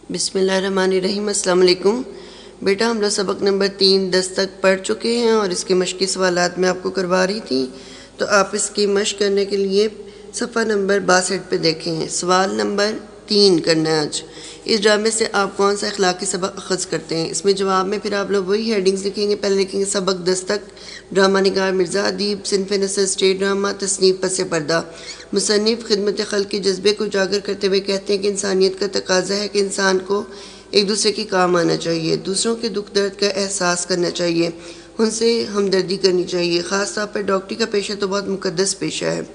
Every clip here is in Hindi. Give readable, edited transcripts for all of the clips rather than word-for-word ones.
बिस्मिल्लाहिर्रहमानिर्रहीम। अस्सलाम वालेकुम। बेटा हम लोग सबक नंबर 3 10 तक पढ़ चुके हैं और इसके मश्क़ी सवालात मैं आपको करवा रही थी, तो आप इसकी मश्क करने के लिए सफ़ा नंबर 62 पे देखें। सवाल नंबर 3 करना है आज। इस ड्रामे से आप कौन सा अखलाकी सबक अख़ज़ करते हैं? इसमें जवाब में फिर आप लोग वही हेडिंग्स लिखेंगे। पहले लिखेंगे सबक 10 तक, ड्रामा निगार मिर्ज़ा अदीब, सिनफ़ नसर स्टेट ड्रामा, तसनीफ़ पस पर्दा। मुसन्निफ़ खिदमत खल्क़ के जज्बे को उजागर करते हुए कहते हैं कि इंसानियत का तकाज़ा है कि इंसान को एक दूसरे के काम आना चाहिए, दूसरों के दुख दर्द का एहसास करना चाहिए, उनसे हमदर्दी करनी चाहिए। ख़ास तौर पर डॉक्टरी का पेशा तो बहुत मुक़द्दस पेशा है।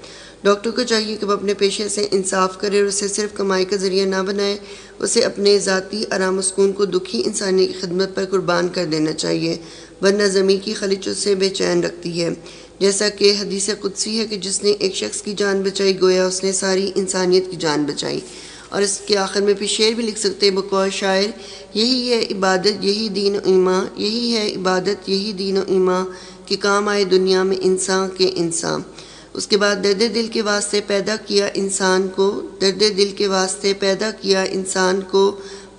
डॉक्टर को चाहिए कि वह अपने पेशे से इंसाफ करे और उसे सिर्फ कमाई का ज़रिया ना बनाए। उसे अपने ज़ाती आराम सुकून को दुखी इंसानी की खिदमत पर कुर्बान कर देना चाहिए, वरना ज़मीन की खलिच उसे बेचैन रखती है। जैसा कि हदीस कुदसी है कि जिसने एक शख्स की जान बचाई गोया उसने सारी इंसानियत की जान बचाई। और इसके आखिर में फिर शेर भी लिख सकते हैं बकौल शायर, यही है इबादत यही दीन ईमा, यही है इबादत यही दीन ईमा कि काम आए दुनिया में इंसान के इंसान। उसके बाद दर्द दिल के वास्ते पैदा किया इंसान को, दर्द दिल के वास्ते पैदा किया इंसान को,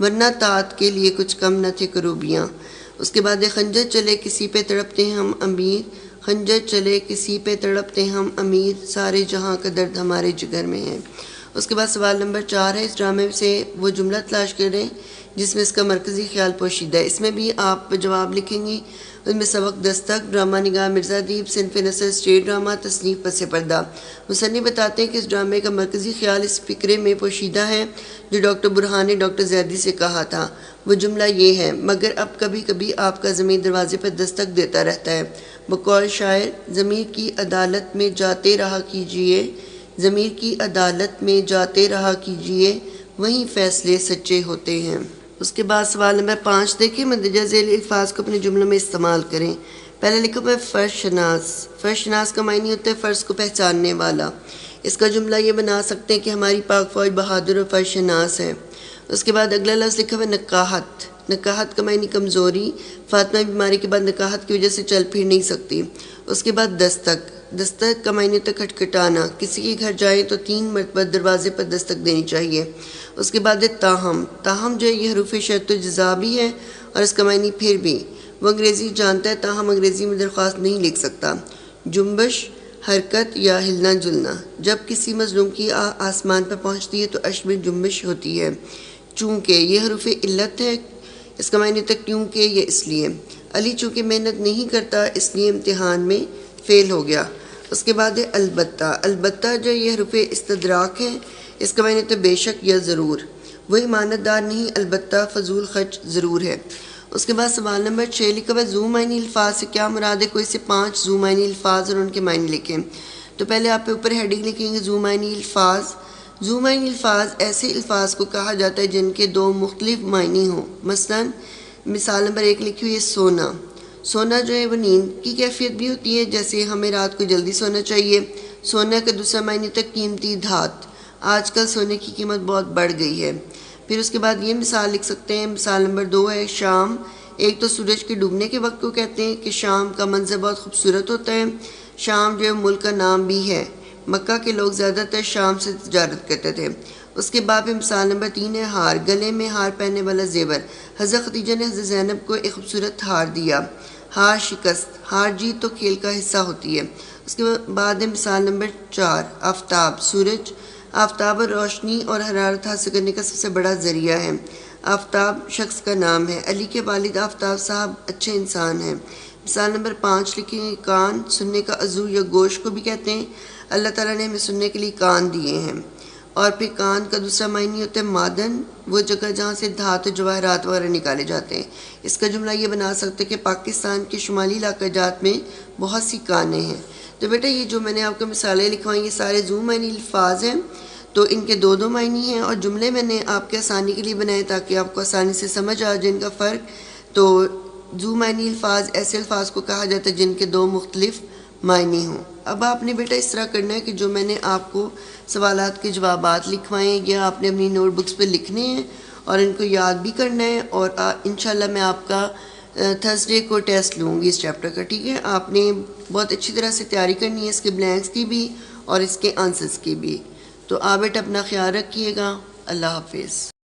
वरना तात के लिए कुछ कम न थे करूबियाँ। उसके बाद खंजर चले किसी पे तड़पते हम अमीर, खंजर चले किसी पे तड़पते हम अमीर, सारे जहाँ का दर्द हमारे जिगर में है। उसके बाद सवाल नंबर 4 है। इस ड्रामे से वो जुमला तलाश करें जिसमें इसका मरकज़ी ख्याल पोशीदा है। इसमें भी आप जवाब लिखेंगी। उसमें सबक 10 तक, ड्रामा निगाह मिर्ज़ा अदीब, सिनफ़ नसर स्टेट ड्रामा, तसनीफ़ पस पर्दा। मुसन्निफ़ बताते हैं कि इस ड्रामे का मरकज़ी ख्याल इस फ़िक्रे में पोशीदा है जो डॉक्टर बुरहान ने डॉक्टर ज़ैदी से कहा था। वो जुमला ये है, मगर अब कभी कभी आपका ज़मीर दरवाज़े पर दस्तक देता रहता है। बकौल शायर, ज़मीर की अदालत में जाते रहा कीजिए, ज़मीर की अदालत में जाते रहा कीजिए, वहीं फ़ैसले सच्चे होते हैं। उसके बाद सवाल नंबर 5 देखिए, मंदरजा झेल अल्फाज को अपने जुमलों में इस्तेमाल करें। पहले लिखो मैं फ़र्श शनास। फ़र्श शनास का मायने होता है फ़र्श को पहचानने वाला। इसका जुमला ये बना सकते हैं कि हमारी पाक फ़ौज बहादुर और फ़र्श शनास है। उसके बाद अगला लफ्ज़ लिखा हुआ नकाहत। नकाहत का मायने कमज़ोरी। फ़ातिमा बीमारी के बाद नकाहत की वजह से चल फिर नहीं सकती। उसके बाद दस्तक। दस्तक का मायने होता है खटखटाना। किसी के घर जाए तो 3 मरतबा दरवाज़े पर दस्तक देनी चाहिए। उसके बाद है ताहम। ताहम जो है ये हरूफ शर्त जज़ा भी है और इसका मायने फिर भी। वो अंग्रेज़ी जानता है ताहम अंग्रेज़ी में दरख्वास्त नहीं लिख सकता। जुम्बश, हरकत या हिलना जुलना। जब किसी मज़लूम की आसमान पर पहुँचती है तो अर्श में जुम्बश होती है। चूँकि ये हरूफ इल्लत है, इसका मायने होता है क्योंकि ये इसलिए। अली चूँकि मेहनत नहीं करता इसलिए इम्तिहान में फ़ेल हो गया। उसके बाद है अलबत्ता। अलबत्ता जो ये हरूफ इस्तदराक है, इसका मायने तो बेशक या ज़रूर। वही ईमानदार नहीं, अलबत्ता फ़जूल खर्च ज़रूर है। उसके बाद सवाल नंबर 6 लिखा हुआ ज़ू मायनी अल्फाज से क्या मुराद है? कोई से 5 ज़ू मायनी अल्फाज और उनके मायने लिखें। तो पहले आप ऊपर हेडिंग लिखेंगे ज़ू मायनी अल्फाज। ज़ू मायनी अल्फाज ऐसे अल्फाज को कहा जाता है जिनके 2 मुख्तलिफ मायने हों। मसलन मिसाल नंबर 1 लिखी हुई है सोना। सोना जो है वो नींद की कैफियत भी होती है, जैसे हमें रात को जल्दी सोना चाहिए। सोना का दूसरा मायने तक कीमती धात। आजकल सोने की कीमत बहुत बढ़ गई है। फिर उसके बाद ये मिसाल लिख सकते हैं। मिसाल नंबर 2 है शाम। एक तो सूरज के डूबने के वक्त को कहते हैं कि शाम का मंजर बहुत खूबसूरत होता है। शाम जो है मुल्क का नाम भी है। मक्का के लोग ज़्यादातर शाम से तजारत करते थे। उसके बाद मिसाल नंबर 3 है हार। गले में हार पहनने वाला जेवर। हज़रत खदीजा ने हज़रत ज़ैनब को एक खूबसूरत हार दिया। हार शिकस्त। हार जीत तो खेल का हिस्सा होती है। उसके बाद है मिसाल नंबर 4 आफ्ताब। सूरज आफ्ताब रोशनी और हरारत हासिल करने का सबसे बड़ा ज़रिया है। आफ्ताब शख्स का नाम है। अली के वालिद आफ्ताब साहब अच्छे इंसान हैं। मिसाल नंबर 5 लिखेंगे कान। सुनने का अज़ू या गोश को भी कहते हैं। अल्लाह ताला ने हमें सुनने के लिए कान दिए हैं। और फिर कान का दूसरा मायने होता है मादन, वो जगह जहाँ से धातु जवाहरात वगैरह निकाले जाते हैं। इसका जुमला ये बना सकते हैं कि पाकिस्तान के शुमाली इलाका जात में बहुत सी कानें हैं। तो बेटा ये जो मैंने आपको मिसालें लिखवाई ये सारे ज़ू मायनी अल्फाज हैं, तो इनके 2 मायने हैं और जुमले मैंने आपके आसानी के लिए बनाए ताकि आपको आसानी से समझ आ जाए इनका फ़र्क। तो ज़ू मायनी अल्फाज ऐसे अल्फाज को कहा जाता है जिनके 2 मुख्तलिफ मायने हों। अब आपने बेटा इस तरह करना है कि जो मैंने आपको सवालात के जवाबात लिखवाए हैं यह आपने अपनी नोटबुक्स पे लिखने हैं और इनको याद भी करना है। और इंशाल्लाह मैं आपका थर्सडे को टेस्ट लूँगी इस चैप्टर का, ठीक है। आपने बहुत अच्छी तरह से तैयारी करनी है इसके ब्लैंक्स की भी और इसके आंसर्स की भी। तो आप बेटा अपना ख्याल रखिएगा। अल्लाह हाफिज़।